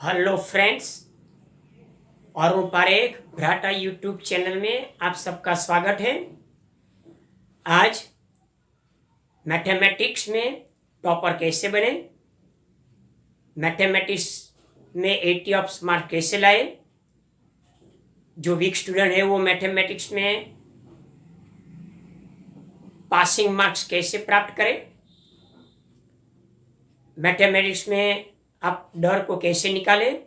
Hello friends, Arun Parekh भ्राटा YouTube channel में आप सबका स्वागत है। आज मैथमेटिक्स में टॉपर कैसे बने, मैथमेटिक्स में 80 ऑफ मार्क कैसे लाए, जो वीक स्टूडेंट है वो मैथमेटिक्स में पासिंग मार्क्स कैसे प्राप्त करें, मैथमेटिक्स में आप डर को कैसे निकालें,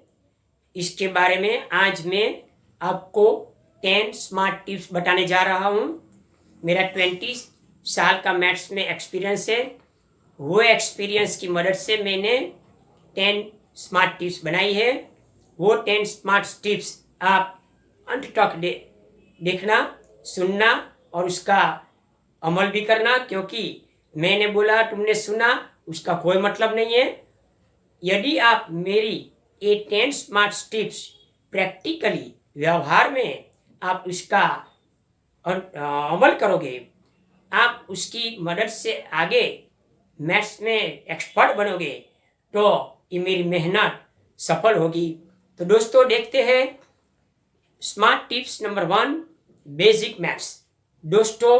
इसके बारे में आज मैं आपको 10 स्मार्ट टिप्स बताने जा रहा हूँ। मेरा 20 साल का मैथ्स में एक्सपीरियंस है। वो एक्सपीरियंस की मदद से मैंने 10 स्मार्ट टिप्स बनाई है। वो 10 स्मार्ट टिप्स आप अंत तक देखना, सुनना और उसका अमल भी करना, क्योंकि मैंने बोला तुमने सुना उसका कोई मतलब नहीं है। यदि आप मेरी ये 10 स्मार्ट टिप्स प्रैक्टिकली व्यवहार में आप उसका अमल करोगे, आप उसकी मदद से आगे मैथ्स में एक्सपर्ट बनोगे, तो ये मेरी मेहनत सफल होगी। तो दोस्तों देखते हैं smart tips number 1, basic maths. दोस्तों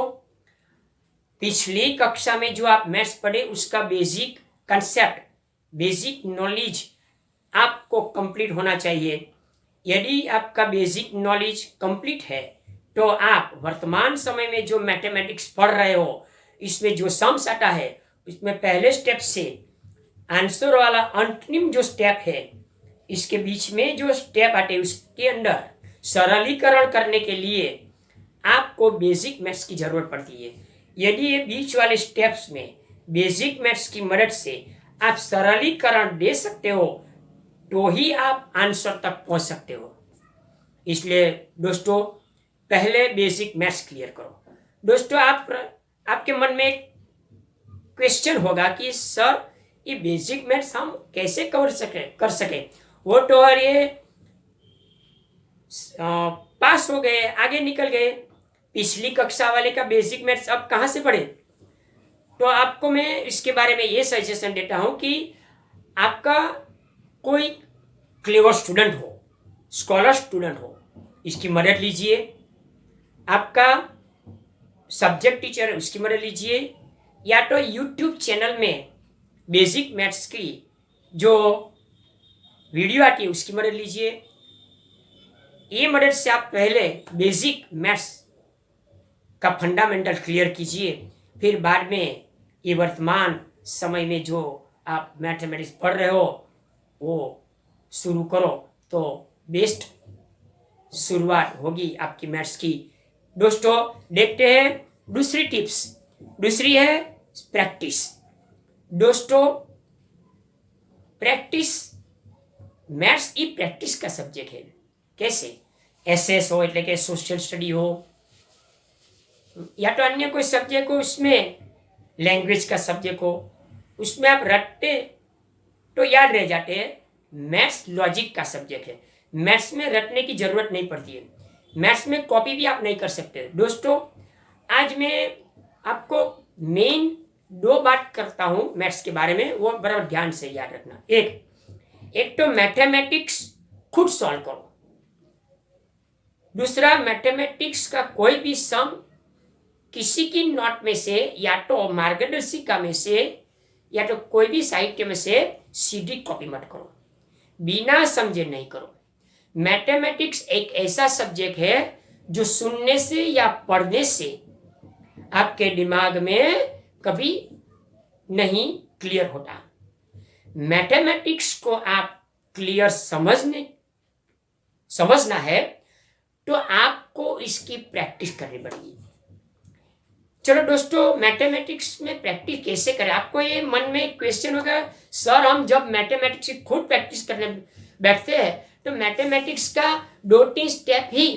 पिछली कक्षा में जो आप मैथ्स पढ़े उसका बेसिक कंसेप्ट, बेसिक नॉलेज आपको कंप्लीट होना चाहिए। यदि आपका बेसिक नॉलेज कंप्लीट है तो आप वर्तमान समय में जो मैथमेटिक्स पढ़ रहे हो, इसमें जो सम्स आता है उसमें पहले स्टेप से आंसर वाला अंतिम जो स्टेप है, इसके बीच में जो स्टेप आते हैं उसके अंदर सरलीकरण करने के लिए आपको बेसिक मैथ्स की जरूरत पड़ती है। यदि ये बीच वाले स्टेप्स में बेसिक मैथ्स की मदद से आप सरलीकरण दे सकते हो तो ही आप आंसर तक पहुंच सकते हो। इसलिए दोस्तों पहले बेसिक मैथ्स क्लियर करो। दोस्तों आपके मन में एक क्वेश्चन होगा कि सर ये बेसिक मैथ्स हम कैसे कर सके। वो तो और ये पास हो गए, आगे निकल गए, पिछली कक्षा वाले का बेसिक मैथ्स अब कहां से पढ़े। तो आपको मैं इसके बारे में ये सजेशन देता हूं कि आपका कोई क्लेवर स्टूडेंट हो, स्कॉलर स्टूडेंट हो, इसकी मदद लीजिए। आपका सब्जेक्ट टीचर है उसकी मदद लीजिए, या तो यूट्यूब चैनल में बेसिक मैथ्स की जो वीडियो आती है उसकी मदद लीजिए। ये मदद से आप पहले बेसिक मैथ्स का फंडामेंटल क्लियर कीजिए, फिर बाद में ये वर्तमान समय में जो आप मैथमेटिक्स पढ़ रहे हो वो शुरू करो, तो बेस्ट शुरुआत होगी आपकी मैथ्स की। दोस्तों देखते हैं दूसरी टिप्स। दूसरी है प्रैक्टिस। दोस्तों प्रैक्टिस, मैथ्स ही प्रैक्टिस का सब्जेक्ट है। कैसे? एसएस हो એટલે કે सोशल स्टडी हो, या तो अन्य कोई सब्जेक्ट हो, उसमें लैंग्वेज का सब्जेक्ट हो, उसमें आप रटते तो याद रह जाते हैं। मैथ्स लॉजिक का सब्जेक्ट है, मैथ्स में रटने की जरूरत नहीं पड़ती है, मैथ्स में कॉपी भी आप नहीं कर सकते। दोस्तों आज मैं आपको मेन 2 बात करता हूं मैथ्स के बारे में, वो बराबर ध्यान से याद रखना। एक तो मैथमेटिक्स खुद सॉल्व करो। दूसरा, मैथमेटिक्स का कोई भी सम किसी की नोट में से या तो मार्गदर्शिका में से या तो कोई भी साहित्य में से सीधी कॉपी मत करो, बिना समझे नहीं करो। मैथमेटिक्स एक ऐसा सब्जेक्ट है जो सुनने से या पढ़ने से आपके दिमाग में कभी नहीं क्लियर होता। मैथमेटिक्स को आप क्लियर समझना है तो आपको इसकी प्रैक्टिस करनी पड़ेगी। चलो दोस्तों मैथमेटिक्स में प्रैक्टिस कैसे करें। आपको ये मन में क्वेश्चन होगा, सर हम जब मैथमेटिक्स की खुद प्रैक्टिस करने बैठते हैं तो मैथमेटिक्स का 2-3 स्टेप ही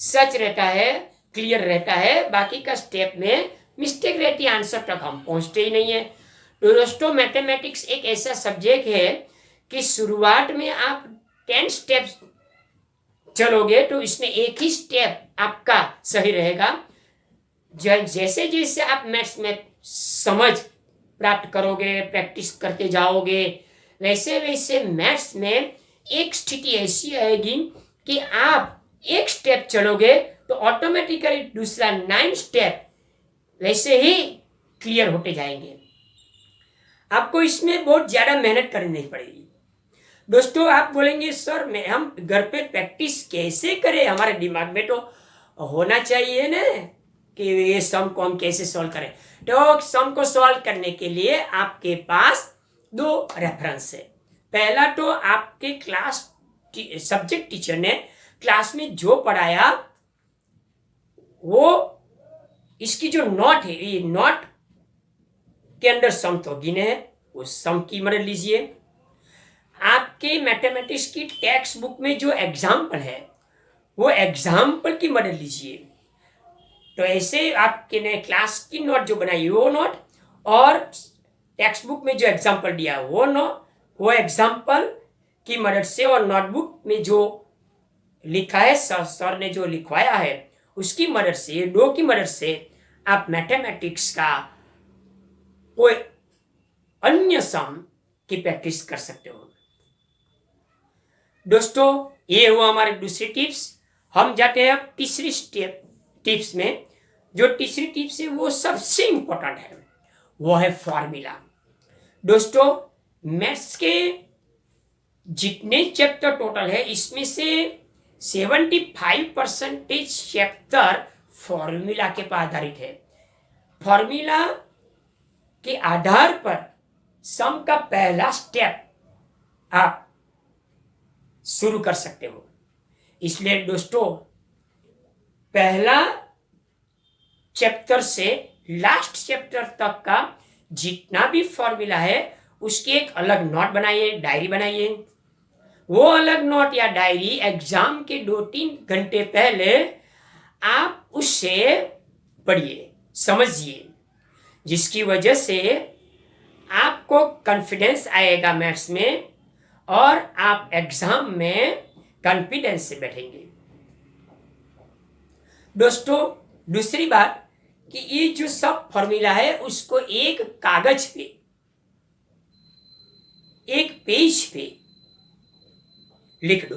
सच रहता है, क्लियर रहता है, बाकी का स्टेप में मिस्टेक रहती है, आंसर तक हम पहुंचते ही नहीं है। तो दोस्तों मैथमेटिक्स एक ऐसा सब्जेक्ट है कि शुरुआत में आप 10 स्टेप्स चलोगे तो इसमें एक ही स्टेप आपका सही रहेगा। जैसे जैसे आप मैथ्स में समझ प्राप्त करोगे, प्रैक्टिस करते जाओगे, वैसे वैसे मैथ्स में एक स्थिति ऐसी आएगी कि आप एक स्टेप चलोगे तो ऑटोमेटिकली दूसरा 9 स्टेप वैसे ही क्लियर होते जाएंगे। आपको इसमें बहुत ज्यादा मेहनत करनी नहीं पड़ेगी। दोस्तों आप बोलेंगे सर मैं हम घर पे प्रैक्टिस कैसे करें, हमारे दिमाग में तो होना चाहिए ना कि ये सम को हम कैसे सॉल्व करें। तो सम को सॉल्व करने के लिए आपके पास 2 रेफरेंस है। पहला तो आपके क्लास सब्जेक्ट टीचर ने क्लास में जो पढ़ाया वो इसकी जो नोट है, ये नोट के अंदर सम तो गिने हैं, उस सम की मदद लीजिए। आपके मैथमेटिक्स की टेक्स्ट बुक में जो एग्जाम्पल है वो एग्जाम्पल की मदद लीजिए। तो ऐसे आपके ने क्लास की नोट जो बनाई वो नोट और टेक्स्ट बुक में जो एग्जाम्पल दिया वो एग्जाम्पल की मदद से और नोटबुक में जो लिखा है सर ने जो लिखवाया है उसकी मदद से, 2 की मदद से आप मैथमेटिक्स का कोई अन्य सम की प्रैक्टिस कर सकते हो। दोस्तों ये हुआ हमारी दूसरी टिप्स। हम जाते हैं अब तीसरी टिप्स में। जो तीसरी टिप्स है वो सबसे इंपॉर्टेंट है, वो है फॉर्मूला। दोस्तों मैथ्स के जितने चैप्टर टोटल है इसमें से 75% चैप्टर फॉर्मूला के पर आधारित है। फॉर्मूला के आधार पर सम का पहला स्टेप आप शुरू कर सकते हो। इसलिए दोस्तों पहला चैप्टर से लास्ट चैप्टर तक का जितना भी फॉर्मूला है उसकी एक अलग नोट बनाइए, डायरी बनाइए। वो अलग नोट या डायरी एग्जाम के 2-3 घंटे पहले आप उससे पढ़िए, समझिए, जिसकी वजह से आपको कॉन्फिडेंस आएगा मैथ्स में और आप एग्जाम में कॉन्फिडेंस से बैठेंगे। दोस्तों दूसरी बात कि ये जो सब फॉर्मूला है उसको एक कागज पे, एक पेज पे लिख दो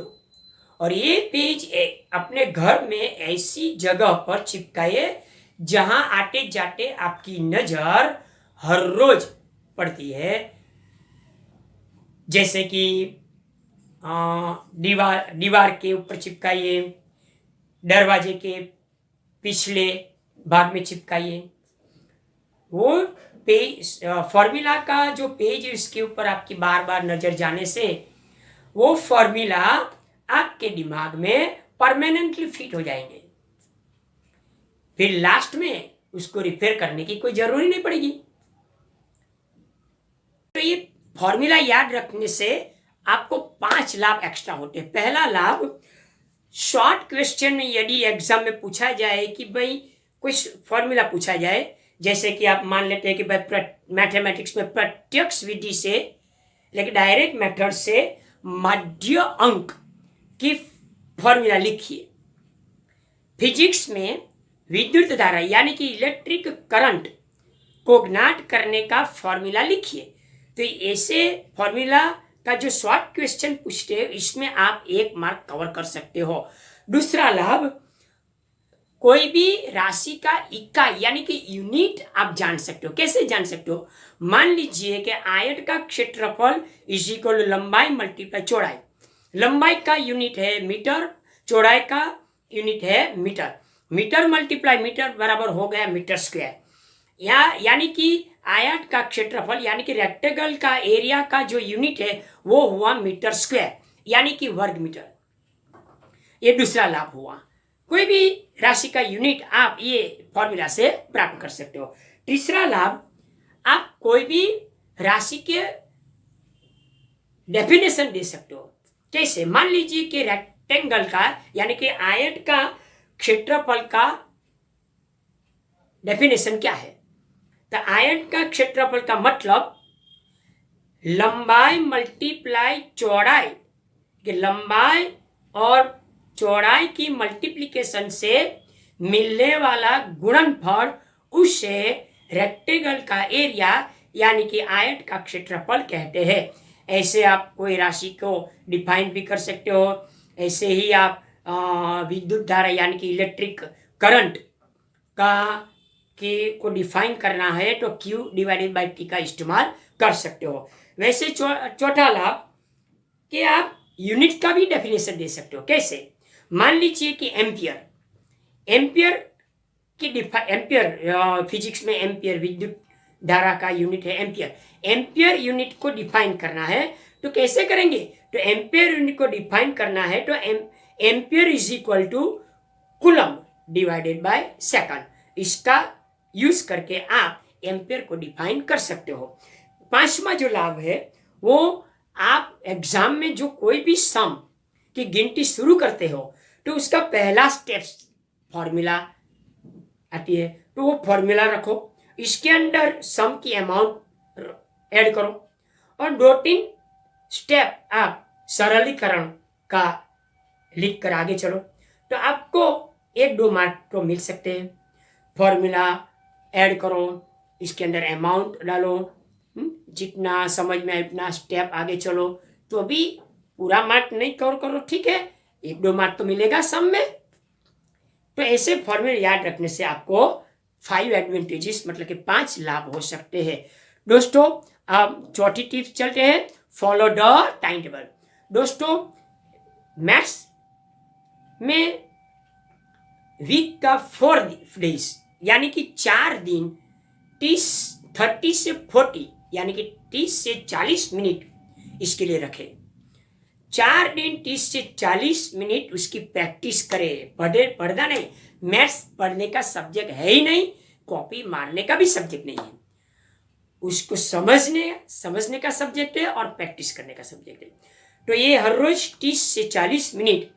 और ये पेज अपने घर में ऐसी जगह पर चिपकाइए जहां आते जाते आपकी नजर हर रोज पड़ती है। जैसे कि दीवार के ऊपर चिपकाइए, दरवाजे के पिछले भाग में चिपकाइए। वो पेज फॉर्मूला का जो पेज है उसके ऊपर आपकी बार बार नजर जाने से वो फॉर्मूला आपके दिमाग में परमानेंटली फिट हो जाएंगे। फिर लास्ट में उसको रिपेयर करने की कोई जरूरी नहीं पड़ेगी। तो ये फॉर्मूला याद रखने से आपको 5 लाभ एक्स्ट्रा होते हैं। पहला लाभ, शॉर्ट क्वेश्चन में यदि एग्जाम में पूछा जाए कि भाई कोई फॉर्मूला पूछा जाए, जैसे कि आप मान लेते हैं कि भाई मैथमेटिक्स में प्रत्यक्ष विधि से लेकिन डायरेक्ट मेथड से मध्य अंक की फॉर्मूला लिखिए। फिजिक्स में विद्युत धारा यानी कि इलेक्ट्रिक करंट को ज्ञात करने का फॉर्मूला लिखिए। तो ऐसे फॉर्मूला का जो शॉर्ट क्वेश्चन पूछते हैं इसमें आप 1 मार्क कवर कर सकते हो। दूसरा लाभ, कोई भी राशि का इकाई यानी कि यूनिट आप जान सकते हो। कैसे जान सकते हो? मान लीजिए कि आयत का क्षेत्रफल इज इक्वल लंबाई मल्टीप्लाई चौड़ाई। लंबाई का यूनिट है मीटर, चौड़ाई का यूनिट है मीटर। मीटर मल्टीप्लाई मीटर बराबर हो गया मीटर स्क्वायर। यानी कि आयत का क्षेत्रफल यानी कि रेक्टेंगल का एरिया का जो यूनिट है वो हुआ मीटर स्क्वायर यानी कि वर्ग मीटर। ये दूसरा लाभ हुआ। कोई भी राशि का यूनिट आप ये फॉर्मूला से प्राप्त कर सकते हो। तीसरा लाभ, आप कोई भी राशि के डेफिनेशन दे सकते हो। कैसे? मान लीजिए कि रेक्टेंगल का यानी कि आयत का क्षेत्रफल का डेफिनेशन क्या है? तो आयत का क्षेत्रफल का मतलब लंबाई मल्टीप्लाई चौड़ाई, कि लंबाई और चौड़ाई की मल्टीप्लिकेशन से मिलने वाला गुणनफल उसे रेक्टेंगल का एरिया यानी कि आयत का क्षेत्रफल कहते हैं। ऐसे आप कोई राशि को डिफाइन भी कर सकते हो। ऐसे ही आप विद्युत धारा यानी कि इलेक्ट्रिक करंट को डिफाइन करना है तो Q डिवाइडेड बाई T का इस्तेमाल कर सकते हो। वैसे चौथा लाभ कि आप यूनिट का भी डेफिनेशन दे सकते हो। कैसे? मान लीजिए कि एम्पियर फिजिक्स में एम्पियर विद्युत धारा का यूनिट है। एम्पियर यूनिट को डिफाइन करना है तो कैसे करेंगे? तो एम्पियर यूनिट को डिफाइन करना है तो ampere is equal to coulomb divided by second. इसका यूज करके आप एम्पियर को डिफाइन कर सकते हो। पांचवा जो लाभ है वो आप एग्जाम में जो कोई भी सम की गिनती शुरू करते हो तो उसका पहला स्टेप फॉर्मूला आती है, तो वो फॉर्मूला रखो, इसके अंदर सम की अमाउंट ऐड करो और 2-3 स्टेप आप सरलीकरण का लिख कर आगे चलो तो आपको 1-2 मार्क तो मिल सकते हैं। फॉर्मूला ऐड करो, इसके अंदर अमाउंट डालो, जितना समझ में आए उतना स्टेप आगे चलो तो अभी पूरा मार्क नहीं कवर करो, ठीक है, 1-2 मार्क तो मिलेगा सम में। तो ऐसे फॉर्मूले याद रखने से आपको 5 एडवांटेजेस मतलब कि 5 लाभ हो सकते हैं। दोस्तों अब चौथी टिप्स चलते हैं, फॉलो द टाइम टेबल। दोस्तों मैथ्स में वीक का 4 डेज यानी कि 4 दिन 30 से 40 यानी कि 30 से 40 मिनट इसके लिए रखें। 4 दिन 30 से 40 मिनट उसकी प्रैक्टिस करें। पढ़ना नहीं, मैथ्स पढ़ने का सब्जेक्ट है ही नहीं, कॉपी मारने का भी सब्जेक्ट नहीं है, उसको समझने का सब्जेक्ट है और प्रैक्टिस करने का सब्जेक्ट है। तो ये हर रोज 30 से 40 मिनट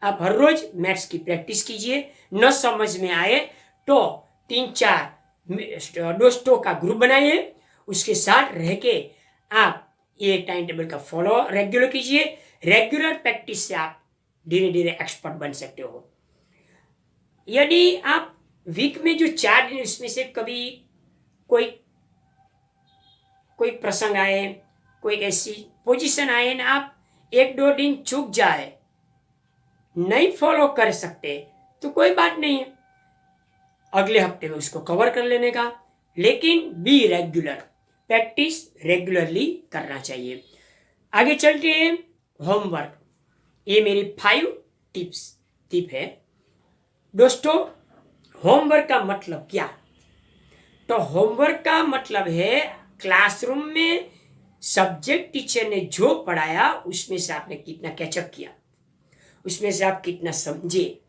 आप हर रोज मैथ्स की प्रैक्टिस कीजिए। न समझ में आए तो 3-4 दोस्तों का ग्रुप बनाइए, उसके साथ रह के आप ये टाइम टेबल का फॉलो रेगुलर कीजिए। रेगुलर प्रैक्टिस से आप धीरे धीरे एक्सपर्ट बन सकते हो। यदि आप वीक में जो 4 दिन उसमें से कभी कोई प्रसंग आए, कोई ऐसी पोजीशन आए ना आप 1-2 दिन चूक जाए, नहीं फॉलो कर सकते तो कोई बात नहीं है, अगले हफ्ते में उसको कवर कर लेने का, लेकिन बी रेगुलर, प्रैक्टिस रेगुलरली करना चाहिए। आगे चलते हैं होमवर्क। ये मेरी 5 टिप है। दोस्तों होमवर्क का मतलब क्या? तो होमवर्क का मतलब है क्लासरूम में सब्जेक्ट टीचर ने जो पढ़ाया उसमें से आपने कितना कैचअप किया, उसमें से आप कितना समझे,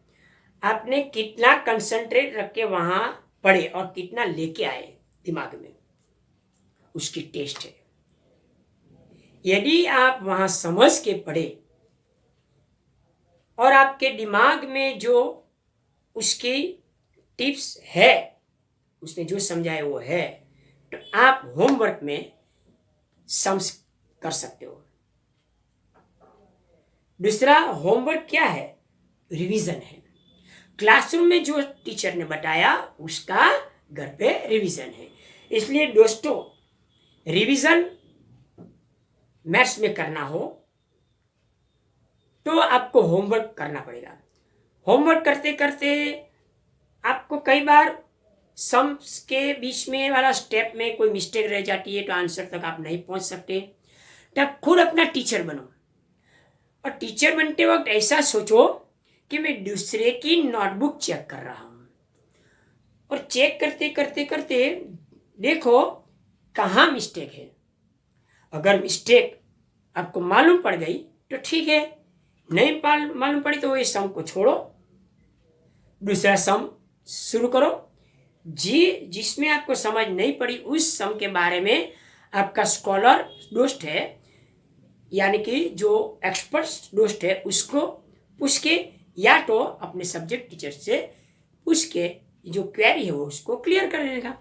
आपने कितना कंसंट्रेट रख के वहां पढ़े और कितना लेके आए दिमाग में, उसकी टेस्ट है। यदि आप वहां समझ के पढ़े और आपके दिमाग में जो उसकी टिप्स है, उसने जो समझाए वो है, तो आप होमवर्क में सम्स कर सकते हो। दूसरा होमवर्क क्या है? रिवीजन है। क्लासरूम में जो टीचर ने बताया उसका घर पे रिवीजन है। इसलिए दोस्तों रिवीजन मैथ्स में करना हो तो आपको होमवर्क करना पड़ेगा। होमवर्क करते करते आपको कई बार सम्स के बीच में वाला स्टेप में कोई मिस्टेक रह जाती है तो आंसर तक आप नहीं पहुंच सकते। तो आप खुद अपना टीचर बनो और टीचर बनते वक्त ऐसा सोचो कि मैं दूसरे की नोटबुक चेक कर रहा हूं और चेक करते करते करते देखो कहाँ मिस्टेक है। अगर मिस्टेक आपको मालूम पड़ गई तो ठीक है, नहीं मालूम पड़ी तो ये सम को छोड़ो, दूसरा सम शुरू करो। जिसमें आपको समझ नहीं पड़ी उस सम के बारे में आपका स्कॉलर दोस्त है यानी कि जो एक्सपर्ट दोस्त है उसको पूछ के या तो अपने सब्जेक्ट टीचर से पूछ के जो क्वेरी है वो उसको क्लियर कर लेगा।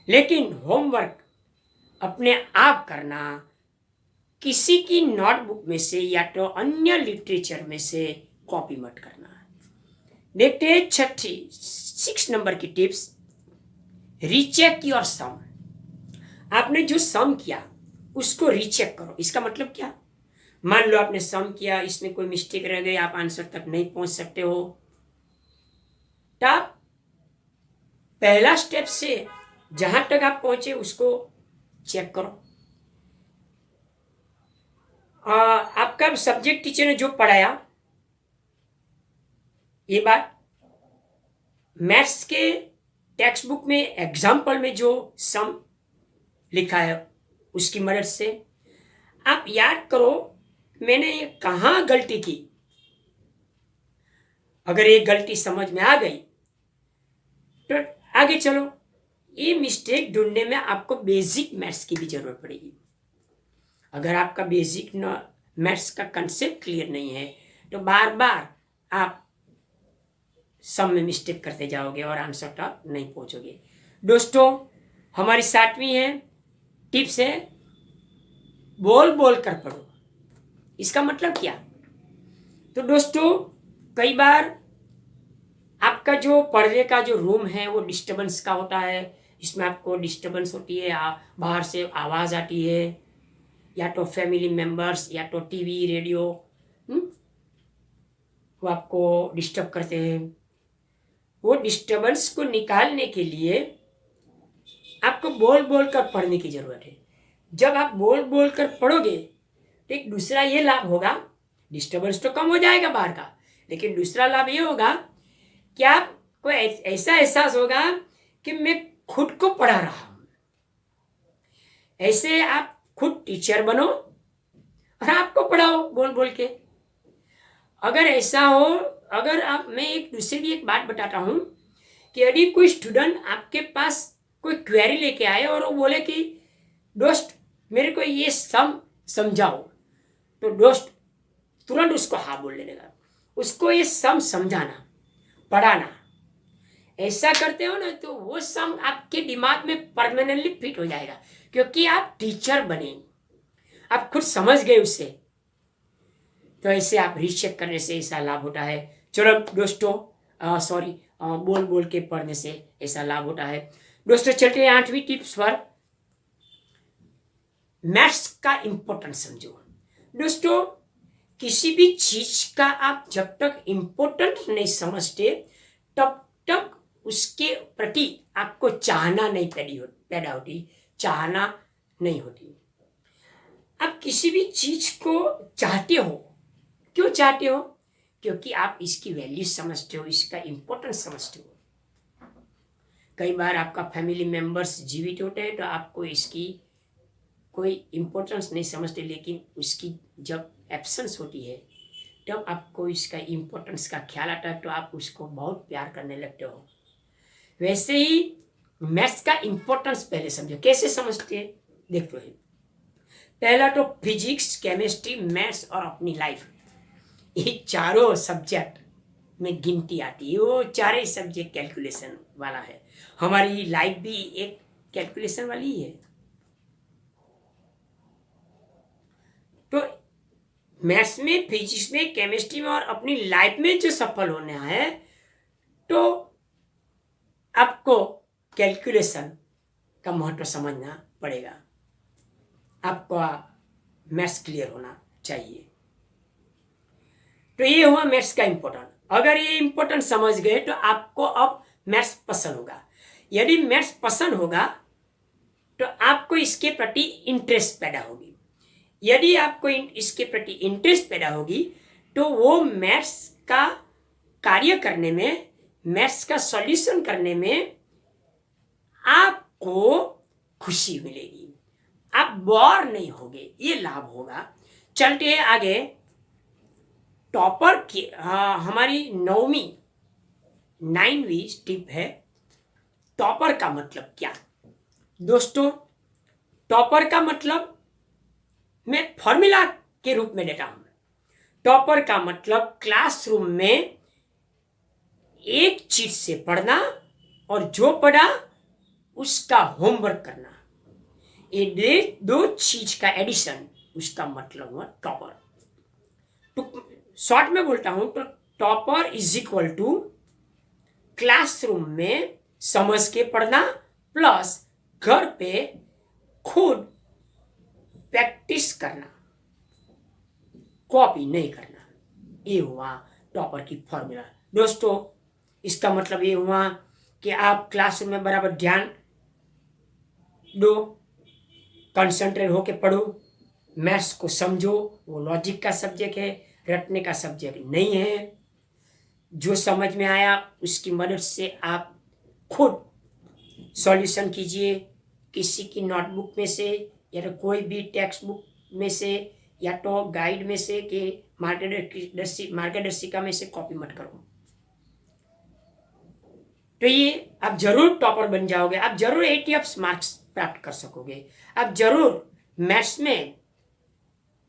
लेकिन होमवर्क अपने आप करना, किसी की नोटबुक में से या तो अन्य लिटरेचर में से कॉपी मत करना। देखते हैं 6 नंबर की टिप्स, रीचेक योर सम। आपने जो सम किया उसको रीचेक करो। इसका मतलब क्या, मान लो आपने सम किया, इसमें कोई मिस्टेक रह गई, आप आंसर तक नहीं पहुंच सकते हो, तो आप पहला स्टेप से जहां तक आप पहुंचे उसको चेक करो। आपका सब्जेक्ट टीचर ने जो पढ़ाया, ये बात मैथ्स के टेक्स्ट बुक में एग्जाम्पल में जो सम लिखा है उसकी मदद से आप याद करो मैंने ये कहाँ गलती की। अगर ये गलती समझ में आ गई तो आगे चलो। ये मिस्टेक ढूंढने में आपको बेसिक मैथ्स की भी जरूरत पड़ेगी। अगर आपका बेसिक मैथ्स का कंसेप्ट क्लियर नहीं है तो बार बार आप सम में मिस्टेक करते जाओगे और आंसर तक नहीं पहुंचोगे। दोस्तों, हमारी 7वीं है टिप्स है, बोल बोल कर पढ़ो। इसका मतलब क्या, तो दोस्तों कई बार आपका जो पढ़ने का जो रूम है वो डिस्टर्बेंस का होता है, इसमें आपको डिस्टर्बेंस होती है, बाहर से आवाज़ आती है, या तो फैमिली मेंबर्स या तो टीवी रेडियो वो आपको डिस्टर्ब करते हैं। वो डिस्टर्बेंस को निकालने के लिए आपको बोल बोल कर पढ़ने की ज़रूरत है। जब आप बोल बोल कर पढ़ोगे तो एक दूसरा ये लाभ होगा, डिस्टर्बेंस तो कम हो जाएगा बाहर का, लेकिन दूसरा लाभ ये होगा कि आपको ऐसा एहसास होगा कि मैं खुद को पढ़ा रहा हूँ। ऐसे आप खुद टीचर बनो और आपको पढ़ाओ बोल बोल के। अगर ऐसा हो, अगर आप, मैं एक दूसरी भी एक बात बताता हूँ कि यदि कोई स्टूडेंट आपके पास कोई क्वेरी लेके आए और वो बोले कि दोस्त मेरे को ये सम समझाओ, तो दोस्त तुरंत उसको हाँ बोल लेने का, उसको ये सम समझाना, पढ़ाना, ऐसा करते हो ना तो वो सम आपके दिमाग में परमानेंटली फिट हो जाएगा, क्योंकि आप टीचर बने, आप खुद समझ गए उससे। तो ऐसे आप रीचेक करने से ऐसा लाभ होता है। चलो दोस्तों, बोल बोल के पढ़ने से ऐसा लाभ होता है। दोस्तों चलते हैं 8वीं टिप्स पर, मैथ्स का इंपॉर्टेंस समझो। दोस्तों किसी भी चीज का आप जब तक इंपॉर्टेंस नहीं समझते तब तक उसके प्रति आपको चाहना नहीं पैदा होती, चाहना नहीं होती। आप किसी भी चीज को चाहते हो, क्यों चाहते हो, क्योंकि आप इसकी वैल्यू समझते हो, इसका इंपॉर्टेंस समझते हो। कई बार आपका फैमिली मेंबर्स जीवित होते हैं तो आपको इसकी कोई इंपॉर्टेंस नहीं समझते, लेकिन उसकी जब एब्सेंस होती है तब आपको इसका इंपॉर्टेंस का ख्याल आता है, तो आप उसको बहुत प्यार करने लगते हो। वैसे ही मैथ्स का इंपॉर्टेंस पहले समझो। कैसे समझते हैं देखते हैं। पहला तो फिजिक्स, केमिस्ट्री, मैथ्स और अपनी लाइफ, ये चारों सब्जेक्ट में गिनती आती है। वो चारे सब्जेक्ट कैलकुलेशन वाला है। हमारी लाइफ भी एक कैलकुलेशन वाली ही है। तो मैथ्स में, फिजिक्स में, केमिस्ट्री में और अपनी लाइफ में जो सफल होना है तो आपको कैलकुलेशन का महत्व समझना पड़ेगा, आपको मैथ्स क्लियर होना चाहिए। तो ये हुआ मैथ्स का इंपॉर्टेंट। अगर ये इंपॉर्टेंट समझ गए तो आपको अब मैथ्स पसंद होगा। यदि मैथ्स पसंद होगा तो आपको इसके प्रति इंटरेस्ट पैदा होगी। यदि आपको इसके प्रति इंटरेस्ट पैदा होगी तो वो मैथ्स का कार्य करने में, मैथ्स का सॉल्यूशन करने में आपको खुशी मिलेगी, आप बोर नहीं होगे, ये लाभ होगा। चलते हैं आगे। टॉपर की हमारी 9वीं टिप है, टॉपर का मतलब क्या। दोस्तों टॉपर का मतलब मैं फॉर्मूला के रूप में देता हूं। टॉपर का मतलब क्लासरूम में एक चीज से पढ़ना और जो पढ़ा उसका होमवर्क करना, ये दो चीज का एडिशन, उसका मतलब हुआ टॉपर। तो शॉर्ट में बोलता हूं तो topper is equal to classroom में समझ के पढ़ना प्लस घर पे खुद प्रैक्टिस करना, कॉपी नहीं करना। ये हुआ टॉपर की फॉर्मूला। दोस्तों, इसका मतलब ये हुआ कि आप क्लासरूम में बराबर ध्यान दो, कंसंट्रेट होके पढ़ो, मैथ्स को समझो। वो लॉजिक का सब्जेक्ट है, रटने का सब्जेक्ट नहीं है। जो समझ में आया उसकी मदद से आप खुद सॉल्यूशन कीजिए, किसी की नोटबुक में से या तो कोई भी टेक्स्ट बुक में से या तो गाइड में से कि मार्गदर्शिका में से कॉपी मत करो। तो ये आप जरूर टॉपर बन जाओगे, आप जरूर 80 मार्क्स प्राप्त कर सकोगे, आप जरूर मैथ्स में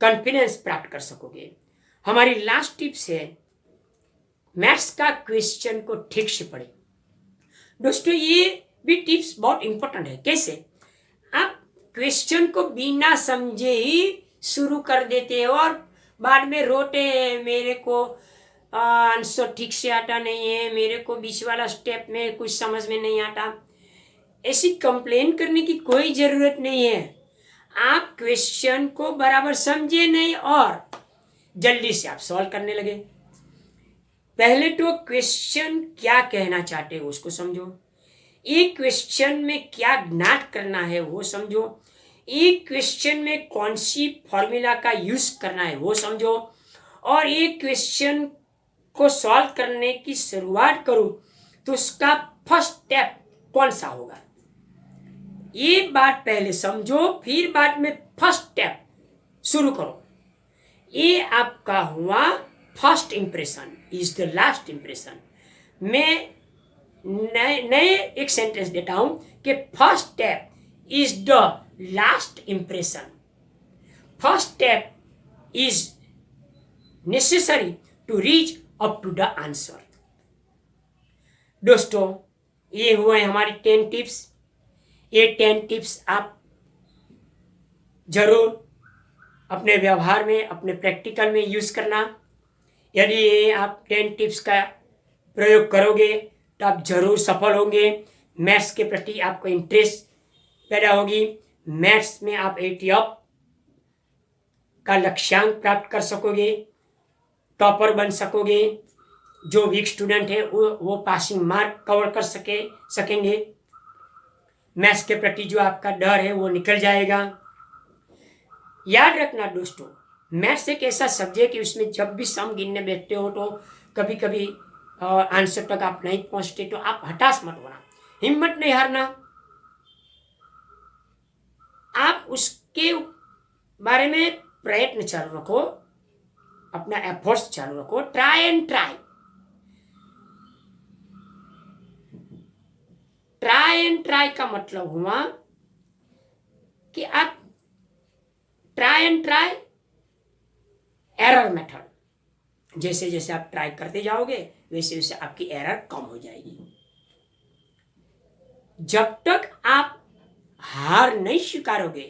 कॉन्फिडेंस प्राप्त कर सकोगे। हमारी लास्ट टिप्स है, मैथ्स का क्वेश्चन को ठीक से पढ़े। दोस्तों, ये भी टिप्स बहुत इंपॉर्टेंट है। कैसे? आप क्वेश्चन को बिना समझे ही शुरू कर देते हो और बाद में रोते हैं, मेरे को आंसर ठीक से आता नहीं है, मेरे को बीच वाला स्टेप में कुछ समझ में नहीं आता। ऐसी कंप्लेन करने की कोई ज़रूरत नहीं है। आप क्वेश्चन को बराबर समझे नहीं और जल्दी से आप सॉल्व करने लगे। पहले तो क्वेश्चन क्या कहना चाहते हो उसको समझो, एक क्वेश्चन में क्या ज्ञात करना है वो समझो, एक क्वेश्चन में कौन सी फॉर्मूला का यूज करना है वो समझो, और एक क्वेश्चन को सॉल्व करने की शुरुआत करूं तो उसका फर्स्ट स्टेप कौन सा होगा, ये बात पहले समझो, फिर बाद में फर्स्ट स्टेप शुरू करो। ये आपका हुआ first impression is the last impression. मैं नए एक सेंटेंस देता हूं कि first step is the last impression. First step is necessary to reach up to the answer. दोस्तों, ये हुए हमारी 10 टिप्स। ये 10 टिप्स आप जरूर अपने व्यवहार में, अपने प्रैक्टिकल में यूज करना। यदि आप 10 टिप्स का प्रयोग करोगे तो आप जरूर सफल होंगे। मैथ्स के प्रति आपको इंटरेस्ट पैदा होगी, मैथ्स में आप 80 का लक्ष्यांक प्राप्त कर सकोगे, टॉपर बन सकोगे। जो वीक स्टूडेंट है वो पासिंग मार्क कवर कर सकेंगे। मैथ्स के प्रति जो आपका डर है वो निकल जाएगा। याद रखना दोस्तों, मैथ्स एक ऐसा सब्जेक्ट है उसमें जब भी सम गिनने बैठते हो तो कभी कभी आंसर तक आप नहीं पहुंचते तो आप हताश मत होना, हिम्मत नहीं हारना। आप उसके बारे में प्रयत्न चालू रखो, अपना एफर्ट्स चालू रखो, try and try. Try and try का मतलब हुआ कि आप try and try error method, जैसे जैसे आप ट्राई करते जाओगे वैसे वैसे आपकी एरर कम हो जाएगी। जब तक आप हार नहीं स्वीकारोगे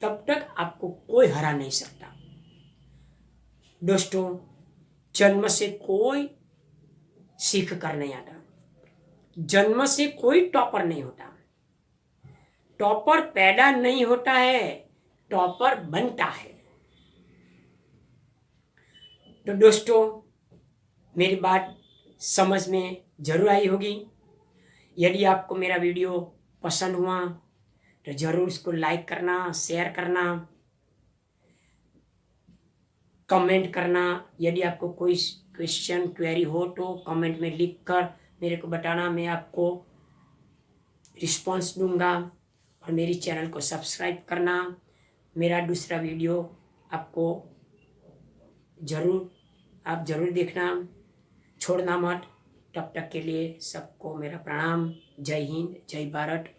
तब तक आपको कोई हरा नहीं सकता। दोस्तों, जन्म से कोई सीख कर नहीं आता, जन्म से कोई टॉपर नहीं होता। टॉपर पैदा नहीं होता है, टॉपर बनता है। तो दोस्तों, मेरी बात समझ में जरूर आई होगी। यदि आपको मेरा वीडियो पसंद हुआ तो जरूर इसको लाइक करना, शेयर करना, कमेंट करना। यदि आपको कोई क्वेश्चन क्वेरी हो तो कमेंट में लिख कर मेरे को बताना, मैं आपको रिस्पॉन्स दूंगा। और मेरी चैनल को सब्सक्राइब करना। मेरा दूसरा वीडियो आपको आप जरूर देखना, छोड़ना मत। तब तक के लिए सबको मेरा प्रणाम। जय हिंद, जय भारत।